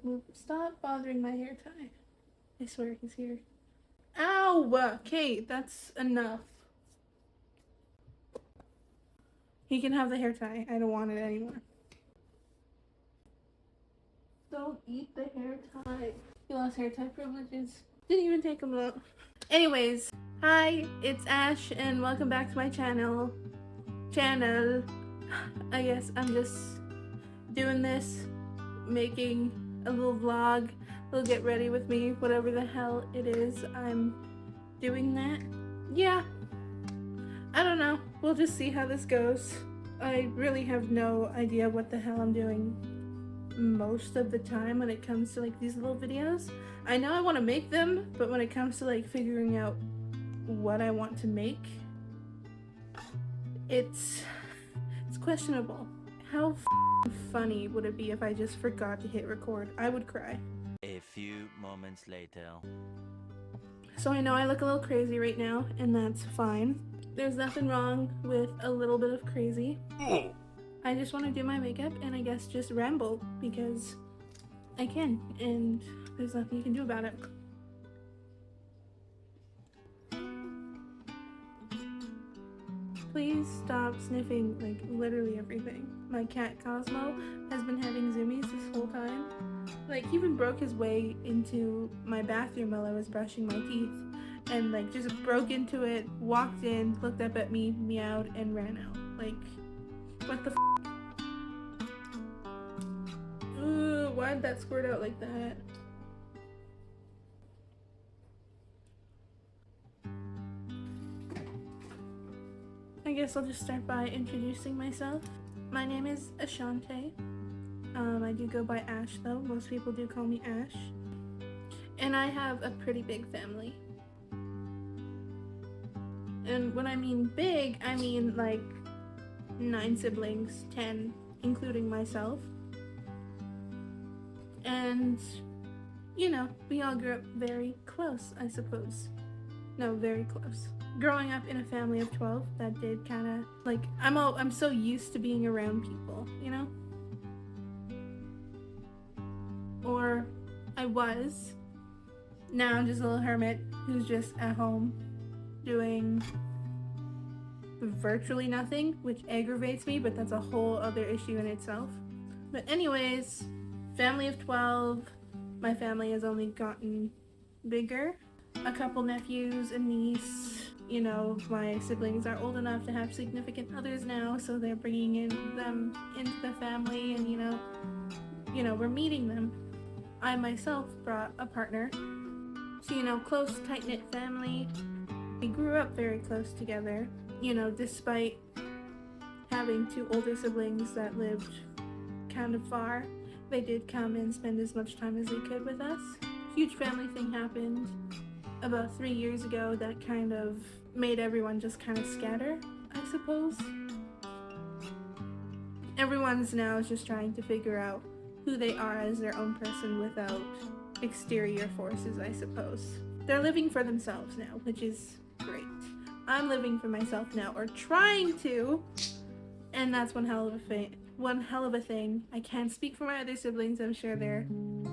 move. Stop bothering my hair tie. I swear he's here. Ow! Kate, that's enough. He can have the hair tie. I don't want it anymore. Don't eat the hair tie. He lost hair tie privileges. Didn't even take him out. Anyways, hi, it's Ash and welcome back to my channel. I guess I'm just doing this, making a little vlog, a little get ready with me, whatever the hell it is I'm doing that. Yeah, I don't know. We'll just see how this goes. I really have no idea what the hell I'm doing most of the time when it comes to like these little videos. I know I want to make them, but when it comes to like figuring out what I want to make, it's questionable. How funny would it be if I just forgot to hit record? I would cry. A few moments later. So I know I look a little crazy right now, and that's fine. There's nothing wrong with a little bit of crazy. I just want to do my makeup and I guess just ramble because I can, and there's nothing you can do about it. Please stop sniffing like literally everything. My cat Cosmo has been having zoomies this whole time. Like, he even broke his way into my bathroom while I was brushing my teeth and like just broke into it, walked in, looked up at me, meowed, and ran out. Like, what the f? Ooh, why'd that squirt out like that? I guess I'll just start by introducing myself. My name is Ashante. I do go by Ash though. Most people do call me Ash. And I have a pretty big family. And when I mean big, I mean like 9 siblings, 10, including myself. And, you know, we all grew up very close, I suppose. No, very close. Growing up in a family of 12, that did kind of, like, I'm so used to being around people, you know? Or I was. Now I'm just a little hermit who's just at home doing virtually nothing, which aggravates me, but that's a whole other issue in itself. But anyways, family of 12, my family has only gotten bigger. A couple nephews, a niece. You know, my siblings are old enough to have significant others now, so they're bringing them into the family, and you know, we're meeting them. I myself brought a partner, so you know, close, tight-knit family. We grew up very close together, you know, despite having 2 older siblings that lived kind of far. They did come and spend as much time as they could with us. Huge family thing happened about 3 years ago that kind of made everyone just kind of scatter, I suppose. Everyone's now just trying to figure out who they are as their own person without exterior forces, I suppose. They're living for themselves now, which is great. I'm living for myself now, or trying to, and that's one hell of a thing. I can't speak for my other siblings. I'm sure they're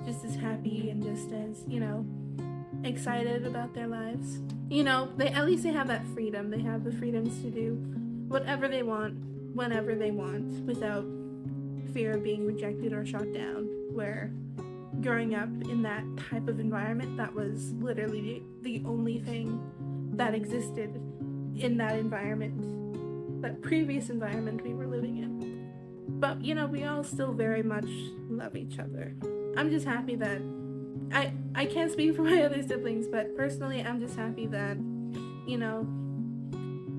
just as happy and just as, you know, excited about their lives. You know, at least they have that freedom. They have the freedoms to do whatever they want, whenever they want, without fear of being rejected or shot down. Where growing up in that type of environment, that was literally the only thing that existed in that environment, that previous environment we were living in. But, you know, we all still very much love each other. I'm just happy that I can't speak for my other siblings, but personally I'm just happy that, you know,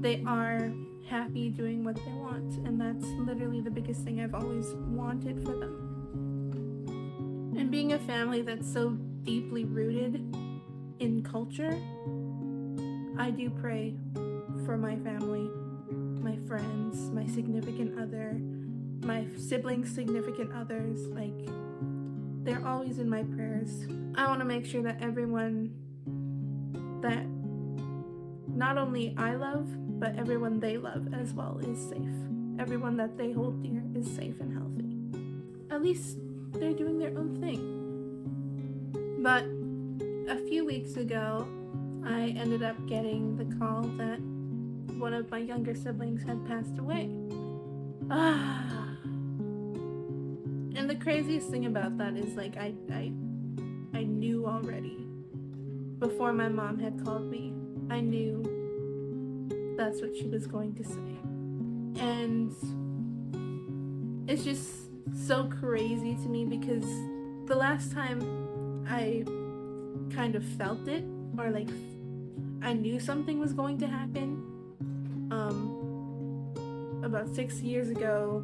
they are happy doing what they want, and that's literally the biggest thing I've always wanted for them. And being a family that's so deeply rooted in culture, I do pray for my family, my friends, my significant other, my siblings' significant others. Like, they're always in my prayers. I want to make sure that everyone that not only I love, but everyone they love as well is safe. Everyone that they hold dear is safe and healthy. At least they're doing their own thing. But a few weeks ago, I ended up getting the call that one of my younger siblings had passed away. And the craziest thing about that is, like, I knew already. Before my mom had called me, I knew that's what she was going to say. And it's just so crazy to me because the last time I kind of felt it, or like I knew something was going to happen, about 6 years ago,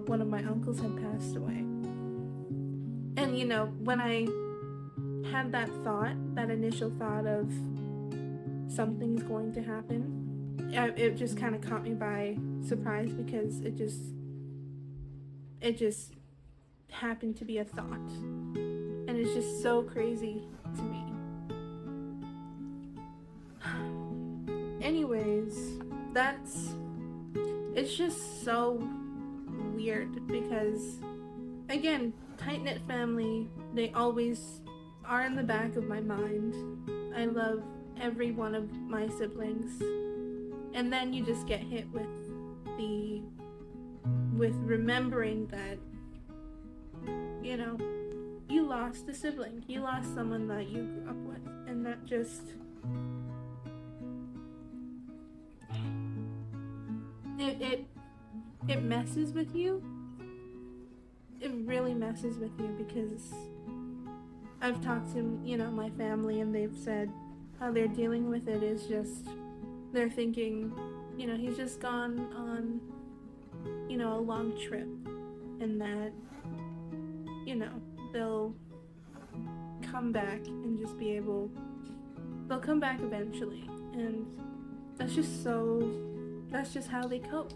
one of my uncles had passed away. And you know, when I had that thought, that initial thought of something's going to happen, it just kind of caught me by surprise because it just happened to be a thought. And it's just so crazy to me. Anyways, it's just so weird because, again, tight-knit family, they always are in the back of my mind. I love every one of my siblings. And then you just get hit with remembering that, you know, you lost a sibling. You lost someone that you grew up with. And that just... It messes with you. It really messes with you because I've talked to, you know, my family, and they've said how they're dealing with it is just, they're thinking, you know, he's just gone on, you know, a long trip, and that, you know, they'll come back and just be able, they'll come back eventually, and that's just how they cope.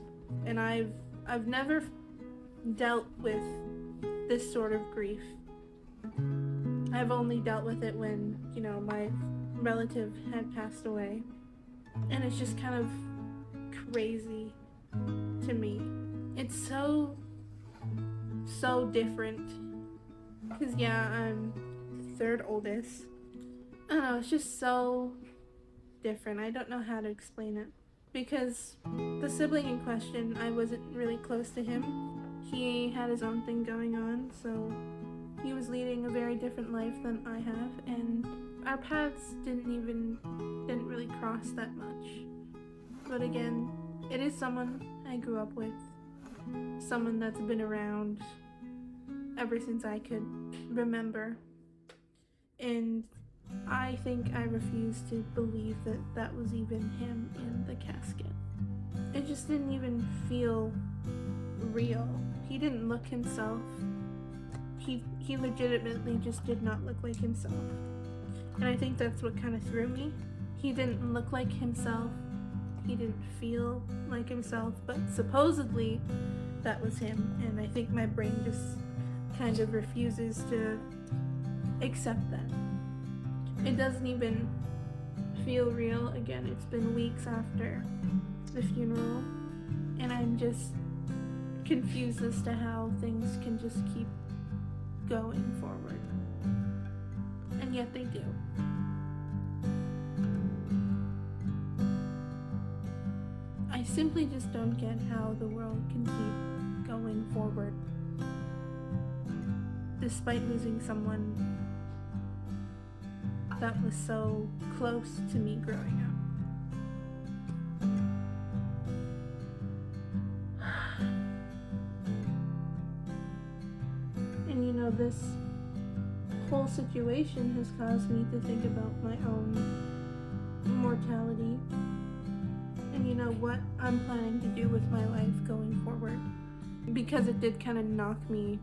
And I've never dealt with this sort of grief. I've only dealt with it when, you know, my relative had passed away. And it's just kind of crazy to me. It's so different. Because, yeah, I'm the third oldest. I don't know, it's just so different. I don't know how to explain it. Because the sibling in question, I wasn't really close to him. He had his own thing going on, so he was leading a very different life than I have, and our paths didn't really cross that much. But again, it is someone I grew up with, someone that's been around ever since I could remember, and I think I refuse to believe that that was even him in the casket. It just didn't even feel real. He didn't look himself. He legitimately just did not look like himself. And I think that's what kind of threw me. He didn't look like himself. He didn't feel like himself, but supposedly that was him. And I think my brain just kind of refuses to accept that. It doesn't even feel real. Again, it's been weeks after the funeral, and I'm just confused as to how things can just keep going forward. And yet they do. I simply just don't get how the world can keep going forward despite losing someone that was so close to me growing up. And you know, this whole situation has caused me to think about my own mortality and, you know, what I'm planning to do with my life going forward. Because it did kind of knock me,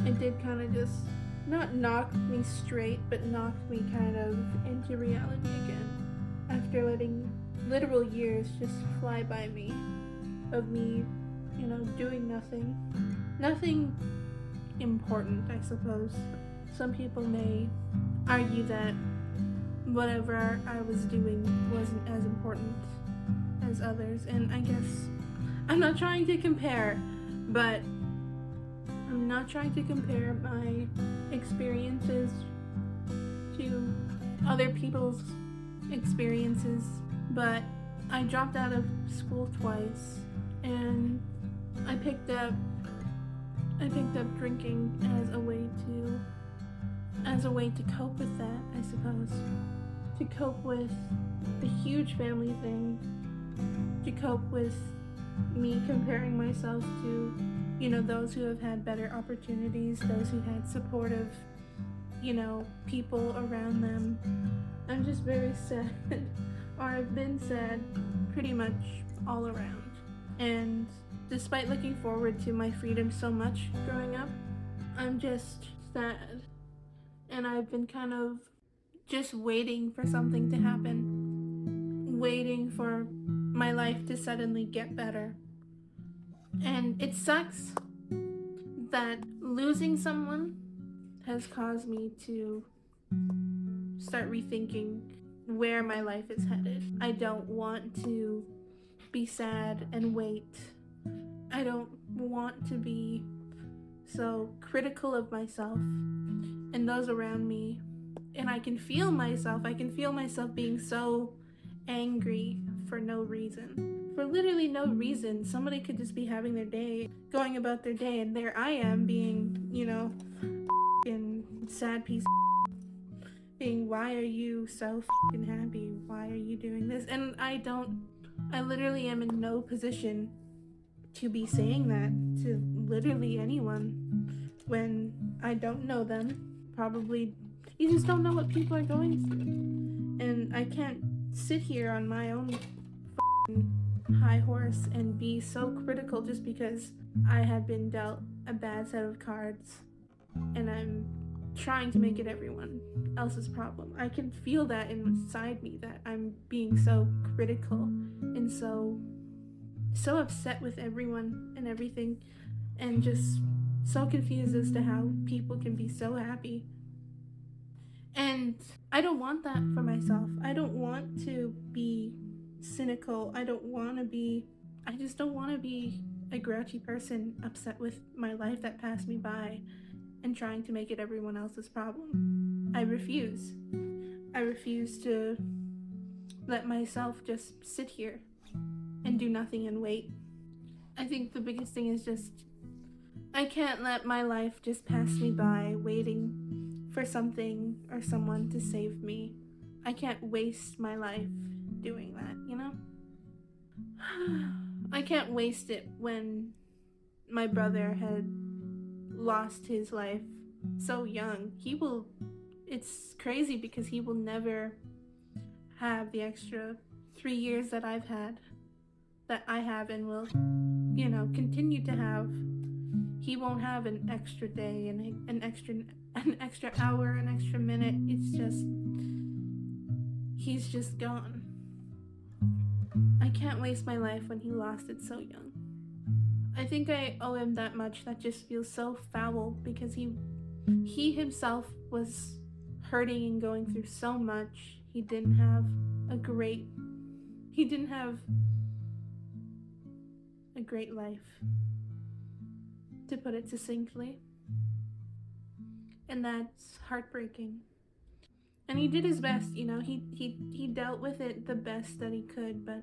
it did kind of just not knocked me straight, but knocked me kind of into reality again. After letting literal years just fly by me, of me, you know, doing nothing. Nothing important, I suppose. Some people may argue that whatever I was doing wasn't as important as others, and I guess I'm not trying to compare, but I'm not trying to compare my experiences to other people's experiences, but I dropped out of school twice, and I picked up drinking as a way to cope with that, I suppose. To cope with the huge family thing, to cope with me comparing myself to, those who have had better opportunities, those who had supportive, people around them. I'm just very sad, or I've been sad pretty much all around. And despite looking forward to my freedom so much growing up, I'm just sad. And I've been kind of just waiting for something to happen, waiting for my life to suddenly get better. And it sucks that losing someone has caused me to start rethinking where my life is headed. I don't want to be sad and wait. I don't want to be so critical of myself and those around me. And I can feel myself being so angry for no reason. For literally no reason. Somebody could just be having their day, going about their day, and there I am being, f***ing sad piece of being, why are you so f***ing happy? Why are you doing this? And I literally am in no position to be saying that to literally anyone when I don't know them. Probably, you just don't know what people are going through. And I can't sit here on my own high horse and be so critical just because I had been dealt a bad set of cards and I'm trying to make it everyone else's problem. I can feel that inside me, that I'm being so critical and so upset with everyone and everything, and just so confused as to how people can be so happy. And I don't want that for myself. I don't want to be cynical. I just don't want to be a grouchy person upset with my life that passed me by and trying to make it everyone else's problem. I refuse. I refuse to let myself just sit here and do nothing and wait. I think the biggest thing is just, I can't let my life just pass me by waiting for something or someone to save me. I can't waste my life doing that, I can't waste it when my brother had lost his life so young. It's crazy because he will never have the extra 3 years that I have and will, continue to have. He won't have an extra day and an extra hour, an extra minute. He's just gone. I can't waste my life when he lost it so young. I think I owe him that much. That just feels so foul because he himself was hurting and going through so much. He didn't have a great life, to put it succinctly. And that's heartbreaking. And he did his best, he dealt with it the best that he could, but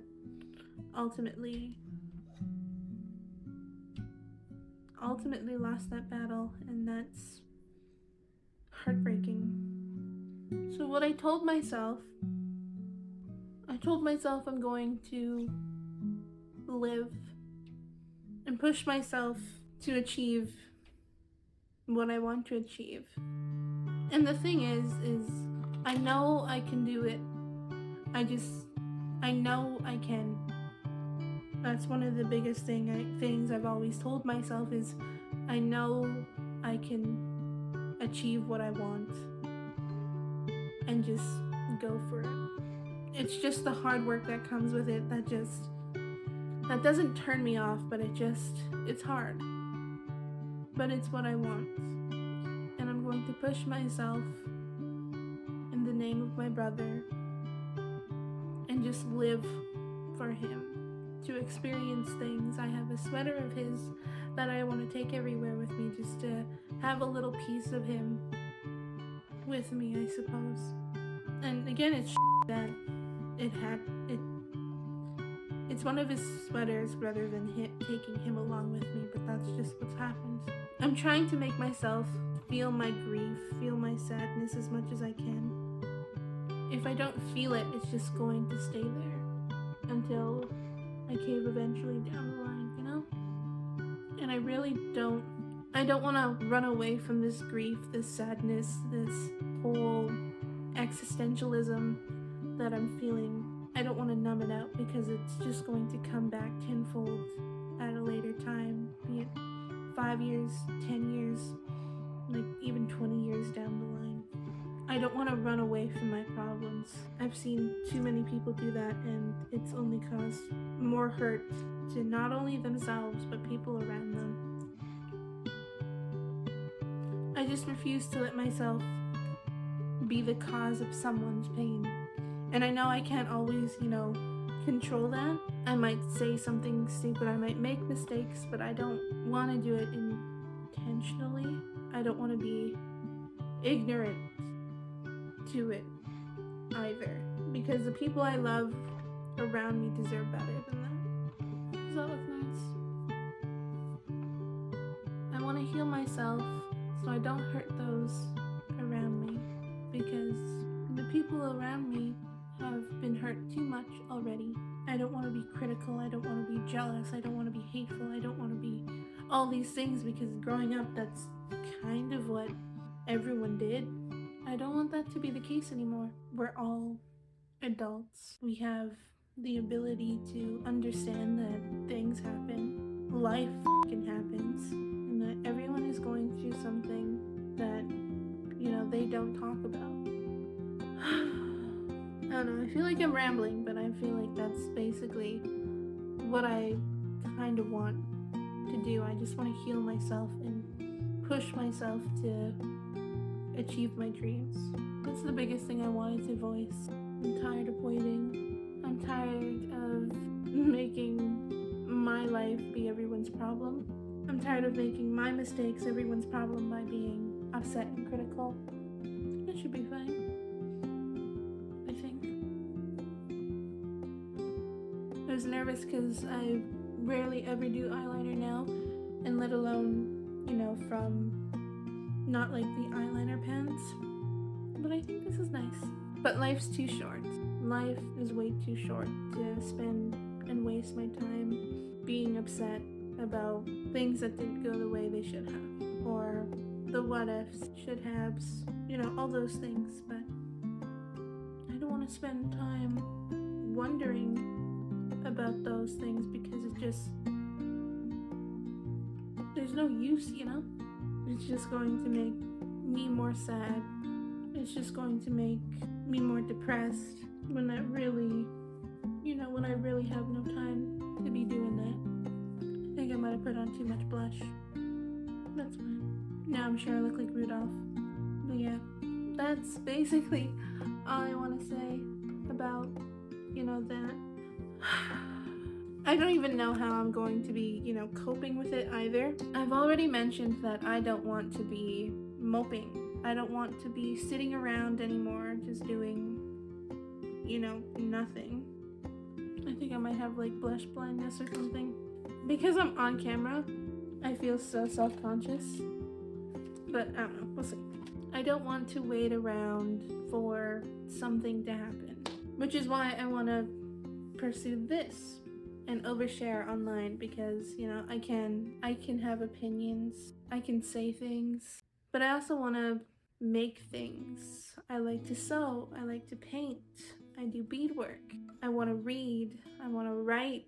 ultimately lost that battle, and that's heartbreaking. So what I told myself I'm going to live and push myself to achieve what I want to achieve. And the thing is I know I can do it. I know I can. That's one of the biggest things I've always told myself is I know I can achieve what I want and just go for it. It's just the hard work that comes with it that doesn't turn me off, but it's hard. But it's what I want. And I'm going to push myself in the name of my brother and just live for him, to experience things. I have a sweater of his that I want to take everywhere with me, just to have a little piece of him with me, I suppose. And again, it's that it's one of his sweaters rather than taking him along with me, but that's just what's happened. I'm trying to make myself feel my grief, feel my sadness as much as I can. If I don't feel it, it's just going to stay there until I cave eventually down the line, you know? And I really don't want to run away from this grief, this sadness, this whole existentialism that I'm feeling. I don't want to numb it out because it's just going to come back tenfold at a later time, be it 5 years, 10 years, like even 20 years down the line. I don't want to run away from my problems. I've seen too many people do that, and it's only caused more hurt to not only themselves but people around them. I just refuse to let myself be the cause of someone's pain. And I know I can't always, control that. I might say something stupid, I might make mistakes, but I don't want to do it intentionally. I don't want to be ignorant to it either, because the people I love around me deserve better than that. Does that look nice? I want to heal myself so I don't hurt those around me, because the people around me have been hurt too much already. I don't want to be critical, I don't want to be jealous, I don't want to be hateful, I don't want to be all these things, because growing up that's kind of what everyone did. I don't want that to be the case anymore. We're all adults. We have the ability to understand that things happen, life fucking happens, and that everyone is going through something that, they don't talk about. I don't know, I feel like I'm rambling, but I feel like that's basically what I kind of want to do. I just want to heal myself and push myself to achieve my dreams. That's the biggest thing I wanted to voice. I'm tired of waiting. I'm tired of making my life be everyone's problem. I'm tired of making my mistakes everyone's problem by being upset and critical. It should be fine, I think. I was nervous because I rarely ever do eyeliner now, and let alone, from not like the eyeliner pens, but I think this is nice. But life's too short. Life is way too short to spend and waste my time being upset about things that didn't go the way they should have, or the what ifs, should haves, all those things. But I don't want to spend time wondering about those things, because there's no use, It's just going to make me more sad. It's just going to make me more depressed when I really have no time to be doing that. I think I might have put on too much blush. That's fine. Now I'm sure I look like Rudolph. But yeah, that's basically all I want to say about, that. I don't even know how I'm going to be, coping with it either. I've already mentioned that I don't want to be moping. I don't want to be sitting around anymore, just doing, nothing. I think I might have like blush blindness or something. Because I'm on camera, I feel so self-conscious. But I don't know, we'll see. I don't want to wait around for something to happen, which is why I want to pursue this and overshare online, because I can have opinions, I can say things, but I also want to make things. I like to sew, I like to paint, I do beadwork, I want to read, I want to write,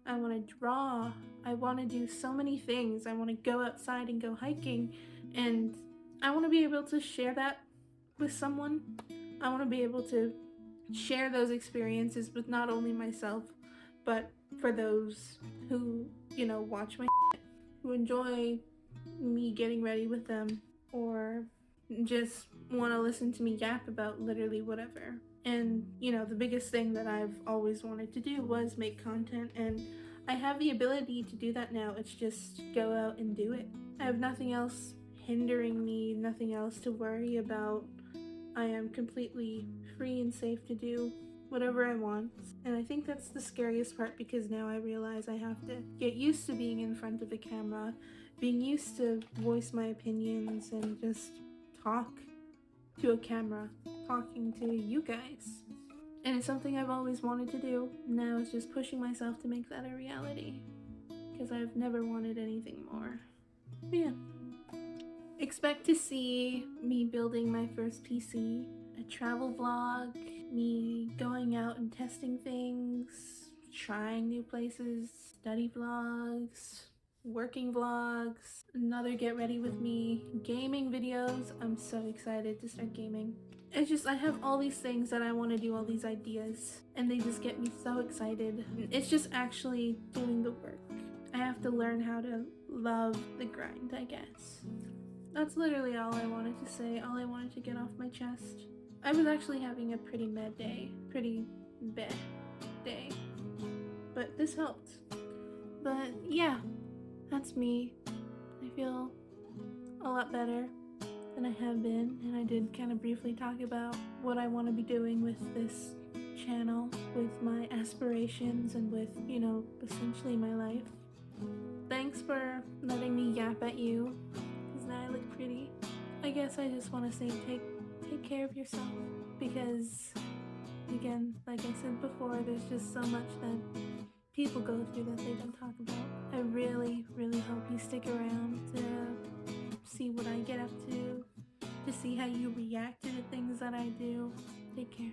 I want to draw, I want to do so many things. I want to go outside and go hiking, and I want to be able to share that with someone. I want to be able to share those experiences with not only myself, but for those who, watch my who enjoy me getting ready with them, or just want to listen to me yap about literally whatever. And, the biggest thing that I've always wanted to do was make content, and I have the ability to do that now. It's just go out and do it. I have nothing else hindering me, nothing else to worry about. I am completely free and safe to do whatever I want. And I think that's the scariest part, because now I realize I have to get used to being in front of a camera, being used to voice my opinions and just talk to a camera, talking to you guys. And it's something I've always wanted to do. Now it's just pushing myself to make that a reality, because I've never wanted anything more. But yeah. Expect to see me building my first PC, a travel vlog, me going out and testing things, trying new places, study vlogs, working vlogs, another get ready with me, gaming videos. I'm so excited to start gaming. It's just, I have all these things that I want to do, all these ideas, and they just get me so excited. It's just actually doing the work. I have to learn how to love the grind, I guess. That's literally all I wanted to say, all I wanted to get off my chest. I was actually having a pretty bad day. But this helped. But yeah, that's me. I feel a lot better than I have been, and I did kind of briefly talk about what I want to be doing with this channel, with my aspirations, and with, essentially my life. Thanks for letting me yap at you, because now I look pretty. I guess I just want to say take care of yourself, because, again, like I said before, there's just so much that people go through that they don't talk about. I really, really hope you stick around to see what I get up to see how you react to the things that I do. Take care.